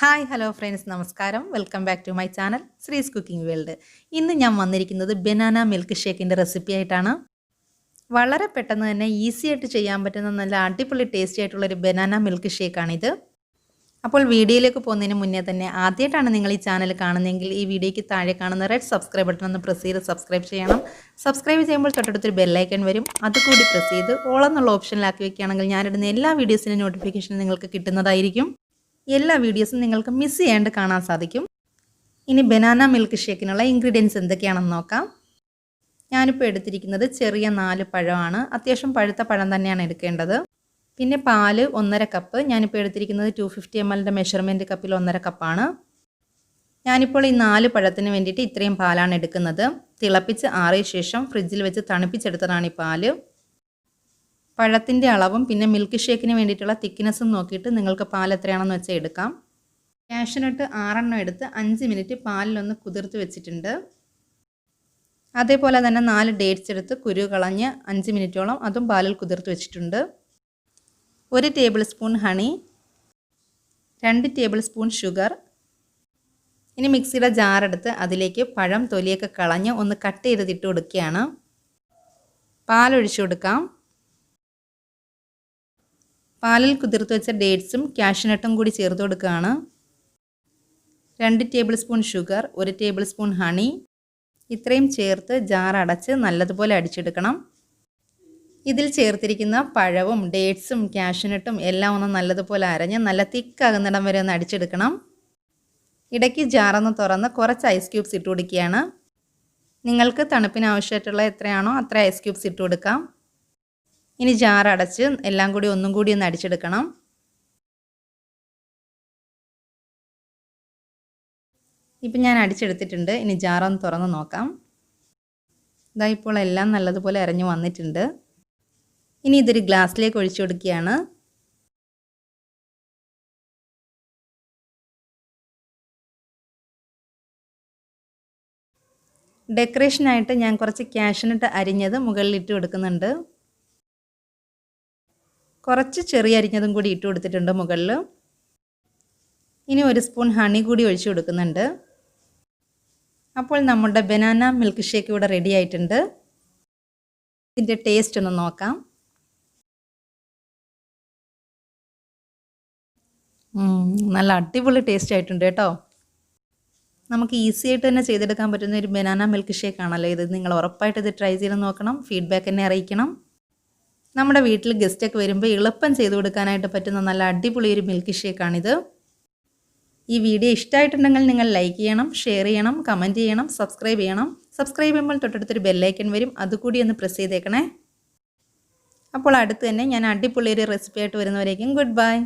Hi hello friends, നമസ്കാരം. Welcome back to my channel Sree's cooking world. ഇന്ന് ഞാൻ വന്നിരിക്കുന്നത് ബനാന മിൽക്ക് ഷേക്കിൻ്റെ റെസിപ്പി ആയിട്ടാണ്. വളരെ പെട്ടെന്ന് തന്നെ ഈസി ആയിട്ട് ചെയ്യാൻ പറ്റുന്ന നല്ല അടിപൊളി ടേസ്റ്റി ആയിട്ടുള്ളൊരു ബനാന മിൽക്ക് ഷേക്കാണിത്. അപ്പോൾ വീഡിയോയിലേക്ക് പോകുന്നതിന് മുന്നേ തന്നെ ആദ്യമായിട്ടാണ് നിങ്ങൾ ഈ ചാനൽ കാണുന്നതെങ്കിൽ ഈ വീഡിയോയ്ക്ക് താഴെ കാണുന്ന റെഡ് സബ്സ്ക്രൈബ് ബട്ടൺ ഒന്ന് പ്രസ് ചെയ്ത് സബ്സ്ക്രൈബ് ചെയ്യണം. സബ്സ്ക്രൈബ് ചെയ്യുമ്പോൾ തൊട്ടടുത്തൊരു ബെല്ലൈക്കൺ വരും, അതുകൂടി പ്രസ് ചെയ്ത് ഓൾ എന്നുള്ള ഓപ്ഷനിലാക്കി വെക്കുകയാണെങ്കിൽ ഞാനിടുന്ന എല്ലാ വീഡിയോസിൻ്റെ നോട്ടിഫിക്കേഷൻ നിങ്ങൾക്ക് കിട്ടുന്നതായിരിക്കും. എല്ലാ വീഡിയോസും നിങ്ങൾക്ക് മിസ് ചെയ്യാണ്ട് കാണാൻ സാധിക്കും. ഇനി ബനാന മിൽക്ക് ഷേക്കിനുള്ള ഇൻഗ്രീഡിയൻസ് എന്തൊക്കെയാണെന്ന് നോക്കാം. ഞാനിപ്പോൾ എടുത്തിരിക്കുന്നത് ചെറിയ 4 പഴമാണ്. അത്യാവശ്യം പഴുത്ത പഴം തന്നെയാണ് എടുക്കേണ്ടത്. പിന്നെ പാല് 1.5 കപ്പ്. ഞാനിപ്പോൾ എടുത്തിരിക്കുന്നത് 250 ml മെഷർമെൻറ്റ് കപ്പിൽ 1.5 കപ്പാണ്. ഞാനിപ്പോൾ ഈ 4 പഴത്തിന് വേണ്ടിയിട്ട് ഇത്രയും പാലാണ് എടുക്കുന്നത്. തിളപ്പിച്ച് ആറിയ ശേഷം ഫ്രിഡ്ജിൽ വെച്ച് തണുപ്പിച്ചെടുത്തതാണ് ഈ പാല്. പഴത്തിൻ്റെ അളവും പിന്നെ മിൽക്ക് ഷേക്കിന് വേണ്ടിയിട്ടുള്ള തിക്നെസ്സും നോക്കിയിട്ട് നിങ്ങൾക്ക് പാൽ എത്രയാണെന്ന് വെച്ചാൽ എടുക്കാം. കാഷ്യൂനട്ട് 6 എണ്ണം എടുത്ത് 5 മിനിറ്റ് പാലിലൊന്ന് കുതിർത്ത് വെച്ചിട്ടുണ്ട്. അതേപോലെ തന്നെ 4 ഡേറ്റ്സ് എടുത്ത് കുരു കളഞ്ഞ് 5 മിനിറ്റോളം അതും പാലിൽ കുതിർത്ത് വെച്ചിട്ടുണ്ട്. 1 table spoon honey, 2 table spoon sugar. ഇനി മിക്സിയുടെ ജാറെടുത്ത് അതിലേക്ക് പഴം തൊലിയൊക്കെ കളഞ്ഞ് ഒന്ന് കട്ട് ചെയ്തിട്ട് കൊടുക്കുകയാണ്. പാലൊഴിച്ചു കൊടുക്കാം. പാലിൽ കുതിർത്ത് വെച്ച ഡേറ്റ്സും കാഷ്യൂനട്ടും കൂടി ചേർത്ത് കൊടുക്കുകയാണ്. 2 table spoon sugar, 1 table spoon honey, ഇത്രയും ചേർത്ത് ജാർ അടച്ച് നല്ലതുപോലെ അടിച്ചെടുക്കണം. ഇതിൽ ചേർത്തിരിക്കുന്ന പഴവും ഡേറ്റ്സും കാഷ്യൂനട്ടും എല്ലാം ഒന്ന് നല്ലതുപോലെ അരഞ്ഞ് നല്ല തിക്കാകുന്നിടം വരെ ഒന്ന് അടിച്ചെടുക്കണം. ഇടയ്ക്ക് ജാറൊന്ന് തുറന്ന് കുറച്ച് ഐസ് ക്യൂബ്സ് ഇട്ട് കൊടുക്കുകയാണ്. നിങ്ങൾക്ക് തണുപ്പിന് ആവശ്യമായിട്ടുള്ള എത്രയാണോ അത്ര ഐസ് ക്യൂബ്സ് ഇട്ട് കൊടുക്കാം. ഇനി ജാർ അടച്ച് എല്ലാം കൂടി ഒന്നും കൂടി ഒന്ന് അടിച്ചെടുക്കണം. ഇപ്പം ഞാൻ അടിച്ചെടുത്തിട്ടുണ്ട്. ഇനി ജാറൊന്ന് തുറന്ന് നോക്കാം. ഇതാ ഇപ്പോൾ എല്ലാം നല്ലതുപോലെ അരഞ്ഞു വന്നിട്ടുണ്ട്. ഇനി ഇതൊരു ഗ്ലാസ്സിലേക്ക് ഒഴിച്ചു കൊടുക്കുകയാണ്. ഡെക്കറേഷനായിട്ട് ഞാൻ കുറച്ച് കാഷ്യൂനട്ട് അരിഞ്ഞത് മുകളിൽ ഇട്ട് കൊടുക്കുന്നുണ്ട്. കുറച്ച് ചെറിയ അരിഞ്ഞതും കൂടി ഇട്ട് കൊടുത്തിട്ടുണ്ട് മുകളിൽ. ഇനി 1 സ്പൂൺ ഹണി കൂടി ഒഴിച്ചു കൊടുക്കുന്നുണ്ട്. അപ്പോൾ നമ്മുടെ ബനാന മിൽക്ക് ഷേക്ക് ഇവിടെ റെഡി ആയിട്ടുണ്ട്. ഇതിൻ്റെ ടേസ്റ്റ് ഒന്ന് നോക്കാം. നല്ല അടിപൊളി ടേസ്റ്റ് ആയിട്ടുണ്ട് കേട്ടോ. നമുക്ക് ഈസി ആയിട്ട് തന്നെ ചെയ്തെടുക്കാൻ പറ്റുന്ന ഒരു ബനാന മിൽക്ക് ഷേക്ക് ആണല്ലോ ഇത്. നിങ്ങൾ ഉറപ്പായിട്ട് ഇത് ട്രൈ ചെയ്ത് നോക്കണം. ഫീഡ്ബാക്ക് എന്നെ അറിയിക്കണം. നമ്മുടെ വീട്ടിൽ ഗസ്റ്റൊക്കെ വരുമ്പോൾ എളുപ്പം ചെയ്ത് കൊടുക്കാനായിട്ട് പറ്റുന്ന നല്ല അടിപൊളി ഒരു മിൽക്ക് ഷേക്കാണിത്. ഈ വീഡിയോ ഇഷ്ടമായിട്ടുണ്ടെങ്കിൽ നിങ്ങൾ ലൈക്ക് ചെയ്യണം, ഷെയർ ചെയ്യണം, കമൻറ്റ് ചെയ്യണം, സബ്സ്ക്രൈബ് ചെയ്യണം. സബ്സ്ക്രൈബ് ചെയ്യുമ്പോൾ തൊട്ടടുത്തൊരു ബെല്ലൈക്കൺ വരും, അതുകൂടി ഒന്ന് പ്രസ് ചെയ്തേക്കണേ. അപ്പോൾ അടുത്ത് തന്നെ ഞാൻ അടിപൊളി ഒരു റെസിപ്പി ആയിട്ട് വരുന്നവരേക്കും ഗുഡ് ബൈ.